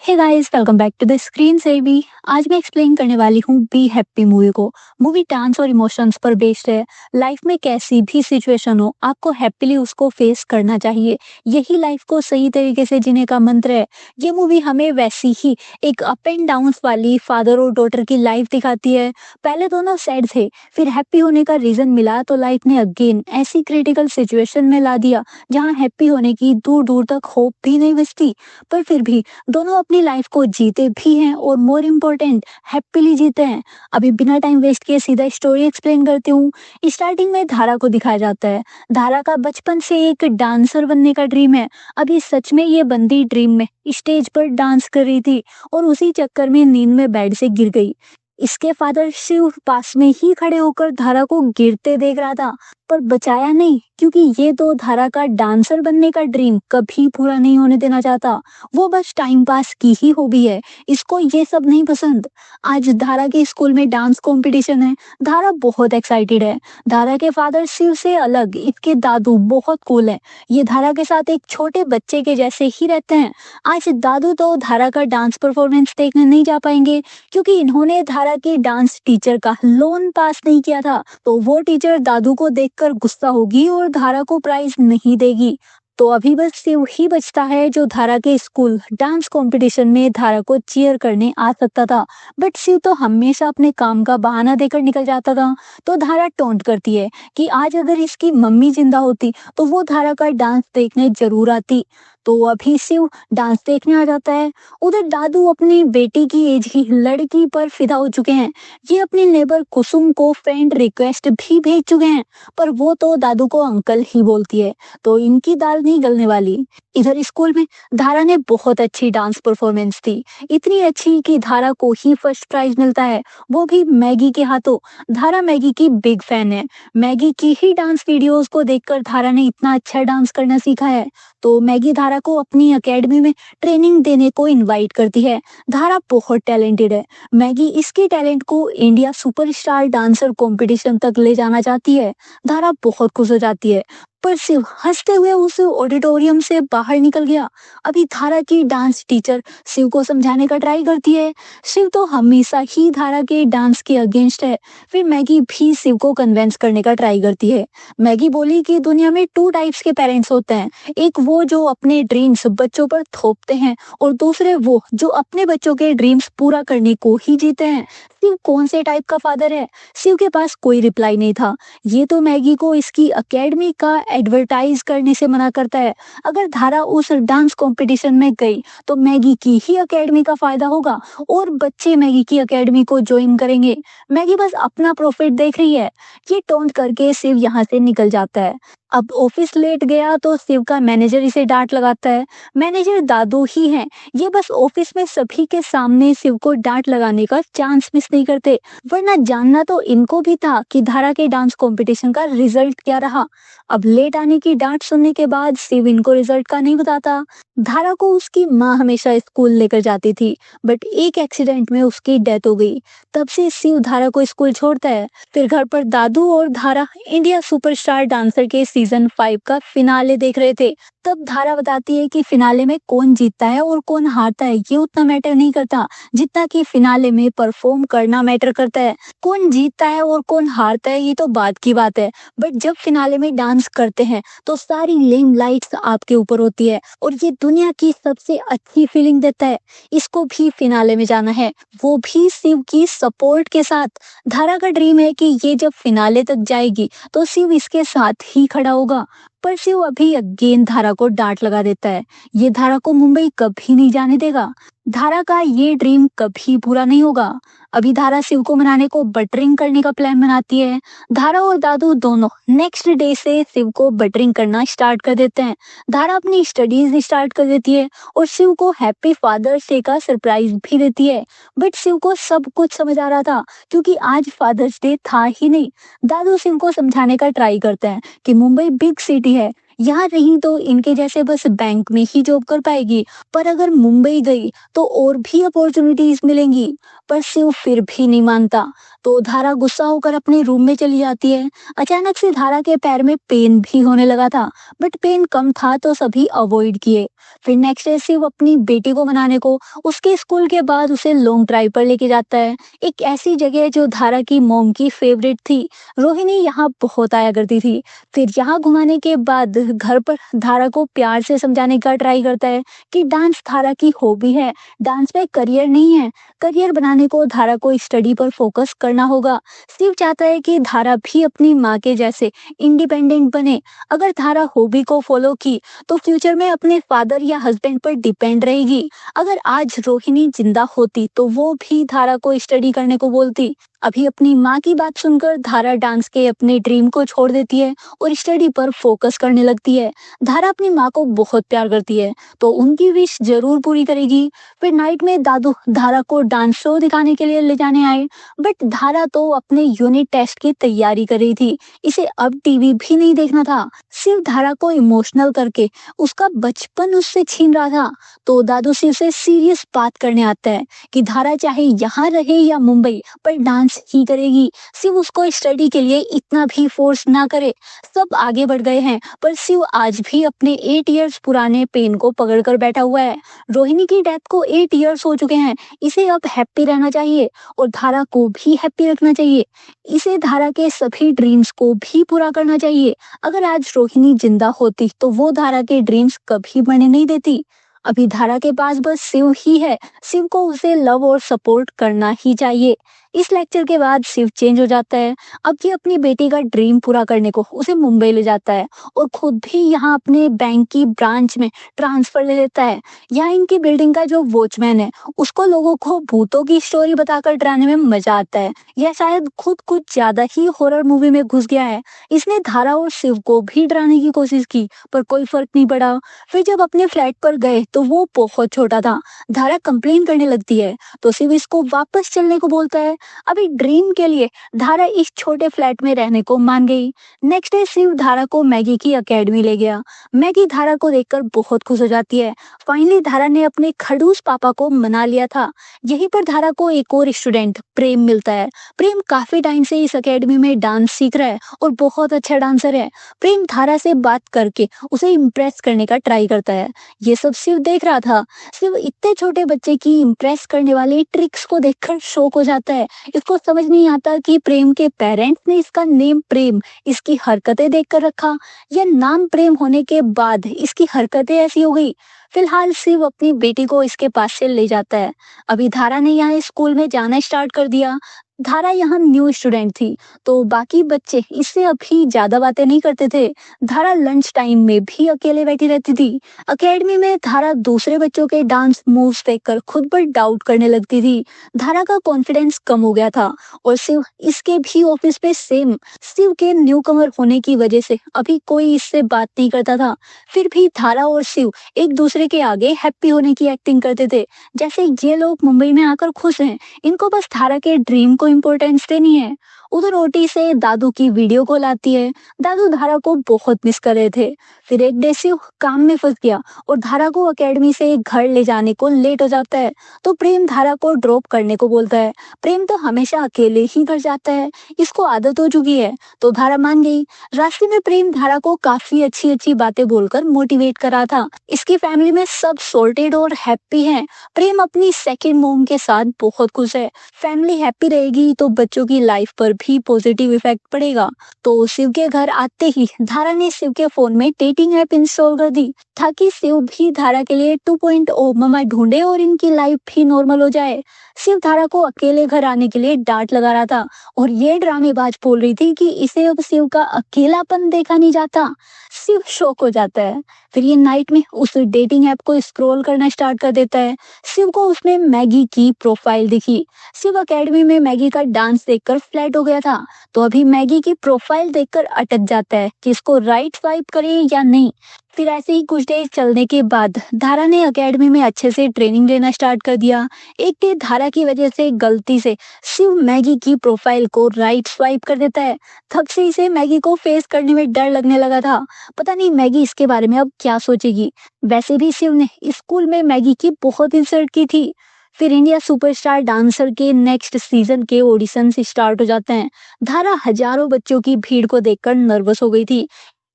Hey guys, welcome back to the Screen Savvy. आज मैं explain करने वाली हूँ बी हैप्पी मूवी को। मूवी डांस और इमोशंस पर बेस्ड है। लाइफ में कैसी भी सिचुएशन हो, आपको हैप्पीली उसको फेस करना चाहिए। यही लाइफ को सही तरीके से जीने का मंत्र है। ये मूवी हमें वैसी ही एक अप एंड डाउन्स वाली फादर और डॉटर की लाइफ दिखाती है। पहले दोनों सैड थे, फिर हैप्पी होने का रीजन मिला तो लाइफ ने अगेन ऐसी क्रिटिकल सिचुएशन में ला दिया जहाँ हैप्पी होने की दूर दूर तक होप भी नहीं बचती। पर फिर भी दोनों अपनी लाइफ को जीते भी हैं और मोर इम्पोर्टेंट हैप्पीली जीते हैं। अभी बिना टाइम वेस्ट किए सीधा स्टोरी एक्सप्लेन करती हूँ। स्टार्टिंग में धारा को दिखाया जाता है। धारा का बचपन से एक डांसर बनने का ड्रीम है। अभी सच में ये बंदी ड्रीम में स्टेज पर डांस कर रही थी और उसी चक्कर में नींद में बेड से गिर गई। इसके फादर शिव पास में ही खड़े होकर धारा को गिरते देख रहा था, पर बचाया नहीं, क्योंकि ये तो धारा का डांसर बनने का ड्रीम कभी पूरा नहीं होने देना चाहता। वो बस टाइम पास की ही हॉबी है, इसको ये सब नहीं पसंद। आज धारा के स्कूल में डांस कंपटीशन है। धारा बहुत एक्साइटेड है। धारा के फादर शिव से अलग इसके दादू बहुत कूल है। ये धारा के साथ एक छोटे बच्चे के जैसे ही रहते हैं। आज दादू तो धारा का डांस परफॉर्मेंस देखने नहीं जा पाएंगे, क्योंकि इन्होंने धारा के डांस टीचर का लोन पास नहीं किया था। तो वो टीचर दादू को देखकर गुस्सा होगी और धारा को प्राइज नहीं देगी। तो अभी बस शिव ही बचता है जो धारा के स्कूल डांस कंपटीशन में धारा को चीयर करने आ सकता था। बट शिव तो हमेशा अपने काम का बहाना देकर निकल जाता था। तो धारा टोंट करती है कि आज अगर इसकी मम्मी जिंदा होती तो वो धारा का डांस देखने जरूर आती। तो अभी शिव डांस देखने आ जाता है। उधर दादू अपनी बेटी की एज की लड़की पर फिदा हो चुके हैं। ये अपनी नेबर कुसुम को फ्रेंड रिक्वेस्ट भी भेज चुके हैं, पर वो तो दादू को अंकल ही बोलती है। तो इनकी दाल नहीं गलने वाली। इधर स्कूल में धारा ने बहुत अच्छी डांस परफॉर्मेंस दी, इतनी अच्छी कि धारा को ही फर्स्ट प्राइज मिलता है, वो भी मैगी के हाथों। धारा मैगी की बिग फैन है। मैगी की ही डांस वीडियोस को देखकर धारा ने इतना अच्छा डांस करना सीखा है। तो मैगी धारा को अपनी एकेडमी में ट्रेनिंग देने को इनवाइट करती है। धारा बहुत टैलेंटेड है। मैगी इसके टैलेंट को इंडिया सुपरस्टार डांसर कंपटीशन तक ले जाना चाहती है। धारा बहुत खुश हो जाती है, पर शिव हंसते हुए उस ऑडिटोरियम से बाहर निकल गया। अभी धारा की डांस टीचर शिव को समझाने का ट्राई करती है। शिव तो हमेशा ही धारा के डांस के अगेंस्ट है। फिर मैगी भी शिव को कन्विंस करने का ट्राई करती है। मैगी बोली कि दुनिया में टू टाइप्स के पेरेंट्स होते हैं, एक वो जो अपने ड्रीम्स बच्चों पर थोपते हैं और दूसरे वो जो अपने बच्चों के ड्रीम्स पूरा करने को ही जीते हैं। शिव कौन से टाइप का फादर है? शिव के पास कोई रिप्लाई नहीं था। ये तो मैगी को इसकी एकेडमी का एडवर्टाइज करने से मना करता है। अगर धारा उस डांस कंपटीशन में गई तो मैगी की ही एकेडमी का फायदा होगा और बच्चे मैगी की एकेडमी को ज्वाइन करेंगे। मैगी बस अपना प्रॉफिट देख रही है। ये टोंट करके शिव यहाँ से निकल जाता है। अब ऑफिस लेट गया तो शिव का मैनेजर इसे डांट लगाता है। मैनेजर दादू ही है। ये बस ऑफिस में सभी के सामने शिव को डांट लगाने का चांस मिस नहीं करते, वरना जानना तो इनको भी था कि धारा के डांस कंपटीशन का रिजल्ट क्या रहा। अब लेट आने की डांट सुनने के बाद शिव इनको रिजल्ट का नहीं बताता। धारा को उसकी माँ हमेशा स्कूल लेकर जाती थी, बट एक एक्सीडेंट में उसकी डेथ हो गई। तब से शिव धारा को स्कूल छोड़ता है। फिर घर पर दादू और धारा इंडिया सुपरस्टार डांसर के सीजन 5 का फिनाले देख रहे थे। तब धारा बताती है कि फिनाले में कौन जीतता है और कौन हारता है ये उतना मैटर नहीं करता, जितना कि फिनाले में परफॉर्म करना मैटर करता है। कौन जीतता है और कौन हारता है ये तो बात की बात है, बट जब फिनाले में डांस करते हैं तो सारी लेम लाइट्स आपके ऊपर होती है और ये दुनिया की सबसे अच्छी फीलिंग देता है। इसको भी फिनाले में जाना है, वो भी शिव की सपोर्ट के साथ। धारा का ड्रीम है कि ये जब फिनाले तक जाएगी तो शिव इसके साथ ही खड़ा होगा, पर शिव अभी अगेन धारा को डांट लगा देता है। ये धारा को मुंबई कभी नहीं जाने देगा। धारा का ये ड्रीम कभी पूरा नहीं होगा। अभी धारा शिव को मनाने को बटरिंग करने का प्लान बनाती है। धारा और दादू दोनों नेक्स्ट डे से शिव को बटरिंग करना स्टार्ट कर देते हैं। धारा अपनी स्टडीज स्टार्ट कर देती है और शिव को हैप्पी फादर्स डे का सरप्राइज भी देती है। बट शिव को सब कुछ समझ आ रहा था, क्योंकि आज फादर्स डे था ही नहीं। दादू शिव को समझाने का ट्राई करते हैं कि मुंबई बिग सिटी है, यहाँ रही तो इनके जैसे बस बैंक में ही जॉब कर पाएगी, पर अगर मुंबई गई तो और भी अपॉर्चुनिटीज मिलेंगी। पर शिव फिर भी नहीं मानता, तो धारा गुस्सा होकर अपने रूम में चली जाती है। अचानक से धारा के पैर में पेन भी होने लगा था, बट पेन कम था तो सभी अवॉइड किए। फिर नेक्स्ट डे शिव अपनी बेटी को मनाने को उसके स्कूल के बाद उसे लॉन्ग ड्राइव पर लेके जाता है, एक ऐसी जगह जो धारा की मॉम की फेवरेट थी। रोहिणी यहाँ बहुत आया करती थी। फिर यहाँ घुमाने के बाद घर पर धारा को प्यार से समझाने का ट्राई करता है कि डांस धारा की हॉबी है, डांस में करियर नहीं है। करियर बनाने को धारा को स्टडी पर फोकस करना होगा। शिव चाहता है कि धारा भी अपनी माँ के जैसे इंडिपेंडेंट बने। अगर धारा हॉबी को फॉलो की तो फ्यूचर में अपने फादर या हस्बैंड पर डिपेंड रहेगी। अगर आज रोहिणी जिंदा होती तो वो भी धारा को स्टडी करने को बोलती। अभी अपनी माँ की बात सुनकर धारा डांस के अपने ड्रीम को छोड़ देती है और स्टडी पर फोकस करने लगती है। धारा अपनी माँ को बहुत प्यार करती है, तो उनकी विश जरूर पूरी करेगी। फिर नाइट में दादू धारा को डांस शो दिखाने के लिए ले जाने आए, बट धारा तो अपने यूनिट टेस्ट की तैयारी कर रही थी, इसे अब टीवी भी नहीं देखना था। सिर्फ धारा को इमोशनल करके उसका बचपन उससे छीन रहा था। तो दादू शिव से सीरियस बात करने आता है कि धारा चाहे यहाँ रहे या मुंबई, पर डांस ही करेगी। शिव उसको स्टडी के लिए इतना भी फोर्स ना करे। सब आगे बढ़ गए हैं, पर शिव आज भी अपने 8 इयर्स पुराने पेन को पकड़कर बैठा हुआ है। रोहिणी की डेथ को 8 इयर्स हो चुके हैं, इसे अब हैप्पी रहना चाहिए और धारा को भी हैप्पी रखना चाहिए। इसे धारा के सभी ड्रीम्स को भी पूरा करना चाहिए। अगर आज रोहिणी जिंदा होती तो वो धारा के ड्रीम्स कभी बनने नहीं देती। अभी धारा के पास बस शिव ही है, शिव को उसे लव और सपोर्ट करना ही चाहिए। इस लेक्चर के बाद शिव चेंज हो जाता है। अब ये अपनी बेटी का ड्रीम पूरा करने को उसे मुंबई ले जाता है और खुद भी यहाँ अपने बैंक की ब्रांच में ट्रांसफर ले लेता है। यहाँ इनकी बिल्डिंग का जो वॉचमैन है उसको लोगों को भूतों की स्टोरी बताकर डराने में मजा आता है। यह शायद खुद कुछ ज्यादा ही हॉरर मूवी में घुस गया है। इसने धारा और शिव को भी डराने की कोशिश की, पर कोई फर्क नहीं पड़ा। फिर जब अपने फ्लैट पर गए तो वो बहुत छोटा था। धारा कंप्लेन करने लगती है तो शिव इसको वापस चलने को बोलता है। अभी ड्रीम के लिए धारा इस छोटे फ्लैट में रहने को मान गई। नेक्स्ट डे शिव धारा को मैगी की एकेडमी ले गया। मैगी धारा को देखकर बहुत खुश हो जाती है। फाइनली धारा ने अपने खड़ूस पापा को मना लिया था। यहीं पर धारा को एक और स्टूडेंट प्रेम मिलता है। प्रेम काफी टाइम से इस एकेडमी में डांस सीख रहा है और बहुत अच्छा डांसर है। प्रेम धारा से बात करके उसे इम्प्रेस करने का ट्राई करता है। ये सब शिव देख रहा था। शिव इतने छोटे बच्चे की इम्प्रेस करने वाले ट्रिक्स को देखकर शॉक हो जाता है। इसको समझ नहीं आता कि प्रेम के पेरेंट्स ने इसका नेम प्रेम इसकी हरकतें देखकर रखा, या नाम प्रेम होने के बाद इसकी हरकतें ऐसी हो गई। फिलहाल शिव अपनी बेटी को इसके पास से ले जाता है। अभी धारा ने यहाँ स्कूल में जाना स्टार्ट कर दिया। धारा यहाँ न्यू स्टूडेंट थी, तो बाकी बच्चे इससे अभी ज्यादा बातें नहीं करते थे। धारा लंच टाइम में भी अकेले बैठी रहती थी। अकेडमी में धारा दूसरे बच्चों के डांस मूव्स देखकर खुद पर डाउट करने लगती थी। धारा का कॉन्फिडेंस कम हो गया था और शिव इसके भी ऑफिस पे सेम। शिव के न्यू कमर होने की वजह से अभी कोई इससे बात नहीं करता था। फिर भी धारा और शिव एक दूसरे के आगे हैप्पी होने की एक्टिंग करते थे, जैसे ये लोग मुंबई में आकर खुश हैं। इनको बस धारा के ड्रीम को इम्पोर्टेंस देनी है। उधर ओटी से दादू की वीडियो कॉल आती है। दादू धारा को बहुत मिस कर रहे थे। फिर एक डे शिव काम में फंस गया और धारा को एकेडमी से घर ले जाने को लेट हो जाता है, तो प्रेम धारा को ड्रॉप करने को बोलता है। प्रेम तो हमेशा अकेले ही घर जाता है, इसको आदत हो चुकी है, तो धारा मान गई। रास्ते में प्रेम धारा को काफी अच्छी अच्छी बातें बोलकर मोटिवेट कर रहा था। इसकी फैमिली में सब सॉर्टेड और हैप्पी हैं। प्रेम अपनी सेकंड मोम के साथ बहुत खुश है। फैमिली हैप्पी रहेगी तो बच्चों की लाइफ पर भी पॉजिटिव इफेक्ट पड़ेगा। तो शिव के घर आते ही धारा ने शिव के फोन में डेटिंग ऐप इंस्टॉल कर दी, ताकि शिव भी धारा के लिए 2.0 ममा ढूंढे और इनकी लाइफ भी नॉर्मल हो जाए। शिव धारा को अकेले घर आने के लिए डांट लगा रहा था और ये ड्रामेबाज बोल रही थी कि इसे अब शिव का अकेलापन देखा नहीं जाता। शिव शॉक हो जाता है। फिर ये नाइट में उस डेटिंग ऐप को स्क्रॉल करना स्टार्ट कर देता है। शिव को उसमें मैगी की प्रोफाइल दिखी। शिव एकेडमी में मैगी का डांस देखकर फ्लैट हो गया था, तो अभी मैगी की प्रोफाइल देखकर अटक जाता है कि इसको राइट स्वाइप करे या नहीं। फिर ऐसे ही कुछ डेज चलने के बाद धारा ने एकेडमी में अच्छे से ट्रेनिंग लेना स्टार्ट कर दिया। एक डे धारा की वजह से गलती से शिव मैगी की प्रोफाइल को राइट स्वाइप कर देता है। तब से इसे मैगी को फेस करने में डर लगने लगा था। पता नहीं मैगी इसके बारे में अब क्या सोचेगी। वैसे भी शिव ने स्कूल में मैगी की बहुत इंसल्ट की थी। फिर इंडिया सुपरस्टार डांसर के नेक्स्ट सीजन के ऑडिशन स्टार्ट हो जाते हैं। धारा हजारों बच्चों की भीड़ को देखकर नर्वस हो गई थी।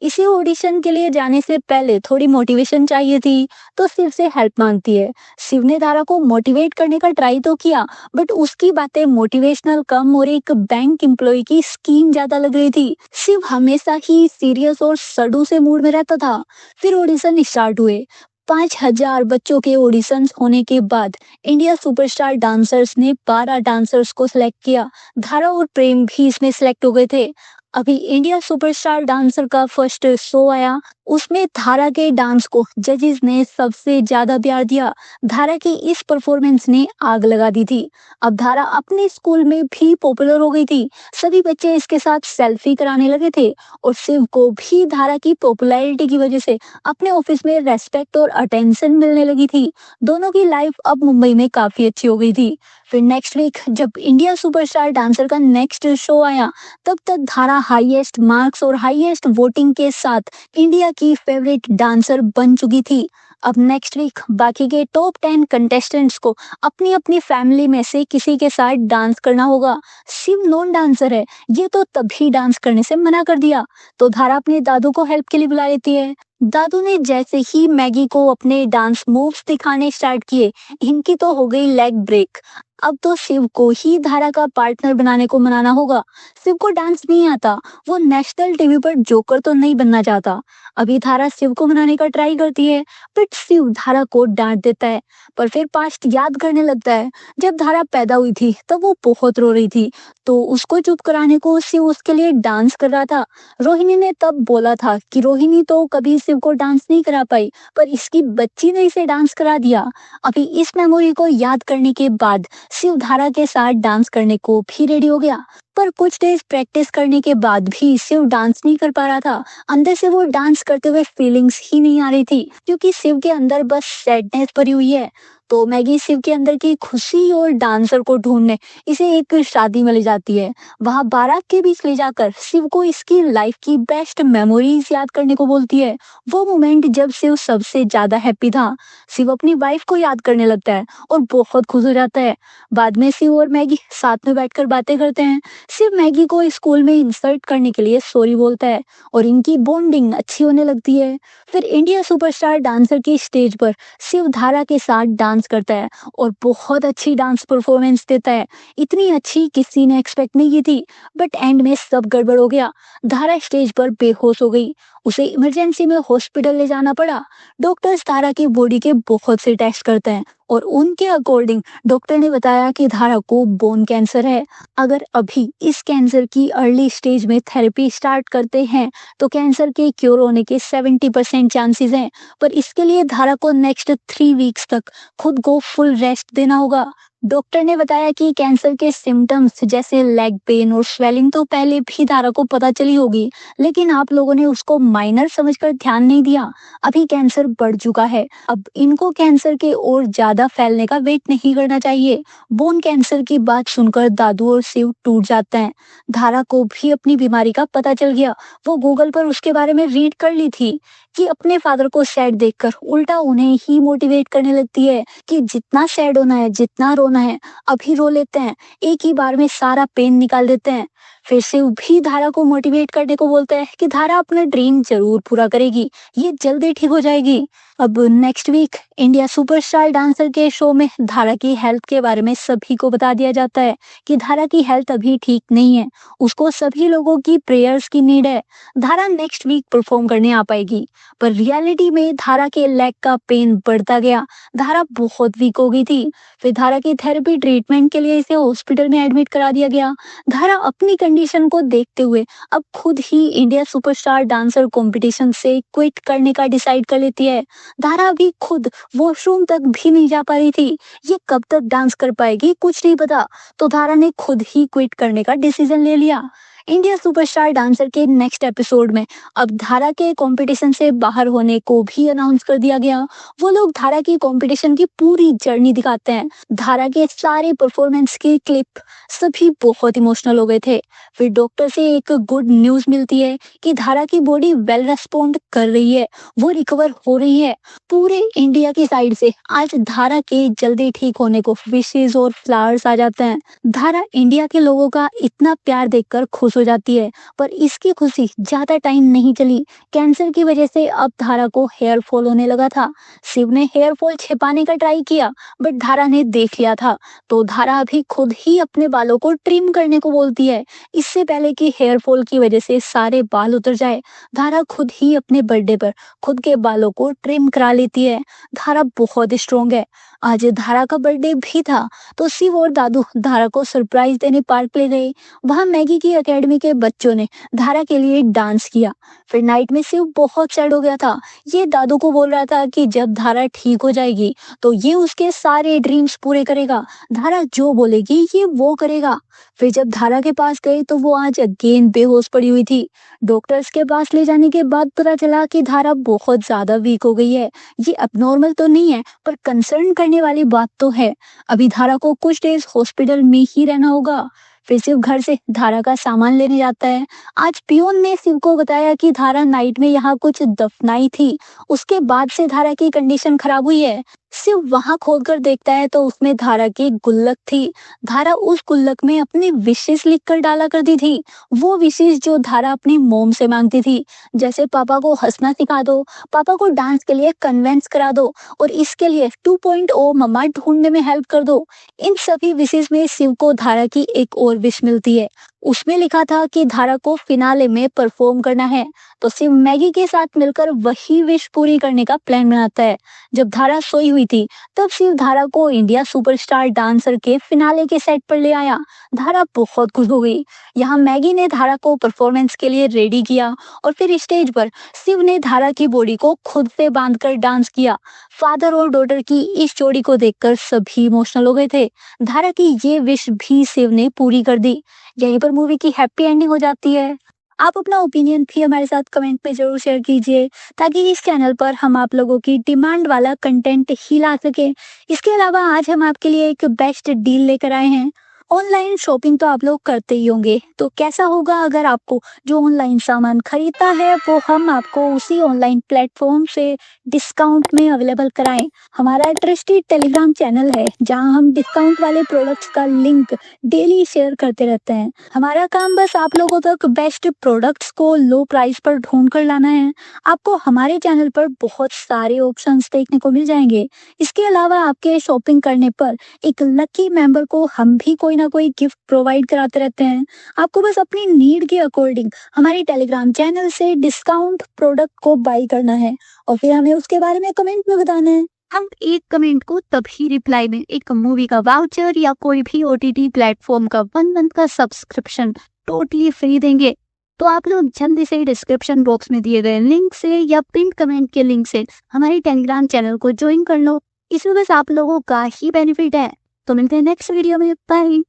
इसी ऑडिशन के लिए जाने से पहले थोड़ी मोटिवेशन चाहिए थी, तो शिव से हेल्प मांगती है। शिव ने धारा को मोटिवेट करने का ट्राई तो किया, बट उसकी बातें मोटिवेशनल कम और एक बैंक एम्प्लॉय की स्कीम ज्यादा लग रही थी। शिव हमेशा ही सीरियस और सडू से मूड में रहता था। फिर ऑडिशन स्टार्ट हुए। 5,000 बच्चों के ऑडिशंस होने के बाद इंडिया सुपरस्टार डांसर्स ने 12 डांसर्स को सिलेक्ट किया। धारा और प्रेम भी इसमें सिलेक्ट हो गए थे। अभी इंडिया सुपरस्टार डांसर का फर्स्ट शो आया, उसमें धारा के डांस को जजेस ने सबसे ज्यादा प्यार दिया। धारा की इस परफॉर्मेंस ने आग लगा दी थी। अब धारा अपने स्कूल में भी पॉपुलर हो गई थी। सभी बच्चे इसके साथ सेल्फी कराने लगे थे और शिव को भी धारा की पॉपुलैरिटी की वजह से अपने ऑफिस में रेस्पेक्ट और अटेंशन मिलने लगी थी। दोनों की लाइफ अब मुंबई में काफी अच्छी हो गई थी। फिर नेक्स्ट वीक जब इंडिया सुपरस्टार डांसर का नेक्स्ट शो आया, तब तक धारा हाईएस्ट मार्क्स और हाईएस्ट वोटिंग के साथ इंडिया की फेवरेट डांसर बन चुकी थी। अब नेक्स्ट वीक बाकी के टॉप 10 कंटेस्टेंट्स को अपनी अपनी फैमिली में से किसी के साथ डांस करना होगा। शिव नॉन डांसर है, ये तो तभी डांस करने से मना कर दिया। तो धारा अपने दादू को हेल्प के लिए बुला लेती है। दादू ने जैसे ही मैगी को अपने डांस मूव्स दिखाने स्टार्ट किए, इनकी तो हो गई लेग ब्रेक। अब तो शिव को ही धारा का पार्टनर बनाने को मनाना होगा। शिव को डांस नहीं आता, वो नेशनल टीवी पर जोकर तो नहीं बनना चाहता। अभी धारा शिव को मनाने का ट्राई करती है, बट शिव धारा को डांट देता है। पर फिर पास्ट याद करने लगता है। जब धारा पैदा हुई थी तब वो बहुत रो रही थी, तो उसको चुप कराने को शिव उसके लिए डांस कर रहा था। रोहिणी ने तब बोला था कि रोहिणी तो कभी शिव को डांस नहीं करा पाई, पर इसकी बच्ची ने इसे डांस करा दिया। अभी इस मेमोरी को याद करने के बाद शिव धारा के साथ डांस करने को भी रेडी हो गया। पर कुछ डेज प्रैक्टिस करने के बाद भी शिव डांस नहीं कर पा रहा था। अंदर से वो डांस करते हुए फीलिंग्स ही नहीं आ रही थी, क्योंकि शिव के अंदर बस सैडनेस भरी हुई है। तो मैगी शिव के अंदर की खुशी और डांसर को ढूंढने इसे एक शादी में ले जाती है। वहां बारात के बीच ले जाकर शिव को इसकी लाइफ की बेस्ट मेमोरीज याद करने को बोलती है। वो मोमेंट जब शिव सबसे ज्यादा हैप्पी था। शिव अपनी वाइफ को याद करने लगता है और बहुत खुश हो जाता है। बाद में शिव और मैगी साथ में बैठकर बातें करते हैं। शिव मैगी को स्कूल में इंसल्ट करने के लिए सॉरी बोलता है और इनकी बॉन्डिंग अच्छी होने लगती है। फिर इंडिया सुपरस्टार डांसर की स्टेज पर शिव धारा के साथ डांस करता है और बहुत अच्छी डांस परफॉर्मेंस देता है। इतनी अच्छी किसी ने एक्सपेक्ट नहीं की थी, बट एंड में सब गड़बड़ हो गया। धारा स्टेज पर बेहोश हो गई। उसे इमरजेंसी में हॉस्पिटल ले जाना पड़ा। डॉक्टर्स धारा की बॉडी के बहुत से टेस्ट करते हैं और उनके अकॉर्डिंग डॉक्टर ने बताया कि धारा को बोन कैंसर है। अगर अभी इस कैंसर की अर्ली स्टेज में थेरेपी स्टार्ट करते हैं तो कैंसर के क्योर होने के 70% चांसेस हैं। पर इसके लिए धारा को नेक्स्ट 3 वीक्स तक खुद को फुल रेस्ट देना होगा। डॉक्टर ने बताया कि कैंसर के सिम्टम्स जैसे लेग पेन और स्वेलिंग तो पहले भी धारा को पता चली होगी, लेकिन आप लोगों ने उसको माइनर समझकर ध्यान नहीं दिया। अभी कैंसर बढ़ चुका है। अब इनको कैंसर के और ज्यादा फैलने का वेट नहीं करना चाहिए। बोन कैंसर की बात सुनकर दादू और शिव टूट जाते हैं। धारा को भी अपनी बीमारी का पता चल गया। वो गूगल पर उसके बारे में रीड कर ली थी कि अपने फादर को सैड देखकर उल्टा उन्हें ही मोटिवेट करने लगती है कि जितना सैड होना है, जितना रोना है, अभी रो लेते हैं, एक ही बार में सारा पेन निकाल देते हैं। फिर शिव भी धारा को मोटिवेट करने को बोलता है कि धारा अपना ड्रीम जरूर पूरा करेगी, ये जल्दी ठीक हो जाएगी। अब next week India Superstar Dancer के शो में धारा की हेल्थ के बारे में सभी को बता दिया जाता है कि धारा की हेल्थ अभी ठीक नहीं है, उसको सभी लोगों की प्रेयर्स की नीड है। धारा नेक्स्ट वीक परफॉर्म करने आ पाएगी, पर रियलिटी में धारा के लेग का पेन बढ़ता गया। धारा बहुत वीक हो गई थी। फिर धारा की थेरेपी ट्रीटमेंट के लिए इसे हॉस्पिटल में एडमिट करा दिया गया। धारा अपनी कंडीशन को देखते हुए अब खुद ही इंडिया सुपरस्टार डांसर कंपटीशन से क्विट करने का डिसाइड कर लेती है। धारा अभी खुद वॉशरूम तक भी नहीं जा पा रही थी। ये कब तक डांस कर पाएगी कुछ नहीं पता, तो धारा ने खुद ही क्विट करने का डिसीजन ले लिया। इंडिया सुपरस्टार डांसर के नेक्स्ट एपिसोड में अब धारा के कंपटीशन से बाहर होने को भी अनाउंस कर दिया गया। वो लोग धारा की कंपटीशन की पूरी जर्नी दिखाते हैं। धारा के सारे परफॉर्मेंस की क्लिप सभी बहुत इमोशनल हो गए थे। फिर डॉक्टर से एक गुड न्यूज मिलती है कि धारा की बॉडी वेल रेस्पॉन्ड कर रही है, वो रिकवर हो रही है। पूरे इंडिया की साइड से आज धारा के जल्दी ठीक होने को विशेष और फ्लावर्स आ जाते हैं। धारा इंडिया के लोगों का इतना प्यार देखकर खुश हो जाती है, पर इसकी खुशी ज्यादा टाइम नहीं चली। कैंसर की वजह से अब धारा को हेयर फॉल होने लगा था। शिव ने हेयर फॉल छिपाने का ट्राई किया, बट धारा ने देख लिया था, तो धारा अभी खुद ही अपने बालों को ट्रिम करने को बोलती है। इससे पहले कि हेयर फॉल की वजह से सारे बाल उतर जाए, धारा खुद ही अपने बर्थडे पर खुद के बालों को ट्रिम करा लेती है। धारा बहुत स्ट्रोंग है। आज धारा का बर्थडे भी था, तो शिव और दादू धारा को सरप्राइज देने पार्क ले गए। वहां मैगी की एकेडमी के बच्चों ने धारा के लिए डांस किया। फिर नाइट में शिव बहुत सैड हो गया था। ये दादू को बोल रहा था कि जब धारा ठीक हो जाएगी तो ये उसके सारे ड्रीम्स पूरे करेगा। धारा जो बोलेगी ये वो करेगा। फिर जब धारा के पास गए तो वो आज अगेन बेहोश पड़ी हुई थी। डॉक्टर्स के पास ले जाने के बाद पता चला कि धारा बहुत ज्यादा वीक हो गई है। ये अबनॉर्मल तो नहीं है, पर कंसर्न करने वाली बात तो है। अभी धारा को कुछ डेज हॉस्पिटल में ही रहना होगा। फिर शिव घर से धारा का सामान लेने जाता है। आज पियोन ने शिव को बताया कि धारा नाइट में यहाँ कुछ दफनाई थी, उसके बाद से धारा की कंडीशन खराब हुई है। शिव वहां खोद कर देखता है तो उसमें धारा की गुल्लक थी। धारा उस गुल्लक में अपनी विशेष लिख कर डाला करती थी, वो विशेष जो धारा अपनी मोम से मांगती थी, जैसे पापा को हंसना सिखा दो, पापा को डांस के लिए कन्वेंस करा दो, और इसके लिए 2.0 मम्मा ढूंढने में हेल्प कर दो। इन सभी विशेष में शिव को धारा की एक और विश मिलती है। उसमें लिखा था कि धारा को फिनाले में परफॉर्म करना है, तो शिव मैगी के साथ मिलकर वही विश पूरी करने का प्लान बनाता है। जब धारा सोई हुई थी तब शिव धारा को इंडिया सुपरस्टार डांसर के फिनाले के सेट पर ले आया। धारा बहुत खुश हो गई। यहाँ मैगी ने धारा को परफॉर्मेंस के लिए रेडी किया और फिर स्टेज पर शिव ने धारा की बॉडी को खुद से बांधकर डांस किया। फादर और डॉटर की इस जोड़ी को देखकर सभी इमोशनल हो गए थे। धारा की ये विश भी शिव ने पूरी कर दी। यहीं पर मूवी की हैप्पी एंडिंग हो जाती है। आप अपना ओपिनियन भी हमारे साथ कमेंट में जरूर शेयर कीजिए, ताकि इस चैनल पर हम आप लोगों की डिमांड वाला कंटेंट ही ला सके। इसके अलावा आज हम आपके लिए एक बेस्ट डील लेकर आए हैं। ऑनलाइन शॉपिंग तो आप लोग करते ही होंगे, तो कैसा होगा अगर आपको जो ऑनलाइन सामान खरीदता है वो हम आपको उसी ऑनलाइन प्लेटफॉर्म से डिस्काउंट में अवेलेबल कराएं। हमारा ट्रस्टेड टेलीग्राम चैनल है, जहां हम डिस्काउंट वाले प्रोडक्ट्स का लिंक डेली शेयर करते रहते हैं। हमारा काम बस आप लोगों तक बेस्ट प्रोडक्ट्स को लो प्राइस पर ढूंढ कर लाना है। आपको हमारे चैनल पर बहुत सारे ऑप्शंस देखने को मिल जाएंगे। इसके अलावा आपके शॉपिंग करने पर एक लकी मेंबर को हम भी कोई ना कोई गिफ्ट प्रोवाइड कराते रहते हैं। आपको बस अपनी नीड के अकॉर्डिंग हमारे टेलीग्राम चैनल से डिस्काउंट प्रोडक्ट को बाय करना है और फिर हमें उसके बारे में कमेंट में बताना है। हम एक कमेंट को तभी रिप्लाई में एक मूवी का वाउचर या कोई भी ओटीटी प्लेटफॉर्म का 1 मंथ का सब्सक्रिप्शन टोटली फ्री देंगे। तो आप लोग जल्दी से डिस्क्रिप्शन बॉक्स में दिए गए लिंक से या पिन कमेंट के लिंक से हमारे टेलीग्राम चैनल को ज्वाइन कर लो। इसमें बस आप लोगों का ही बेनिफिट है। तो मिलते हैं नेक्स्ट वीडियो में। बाय।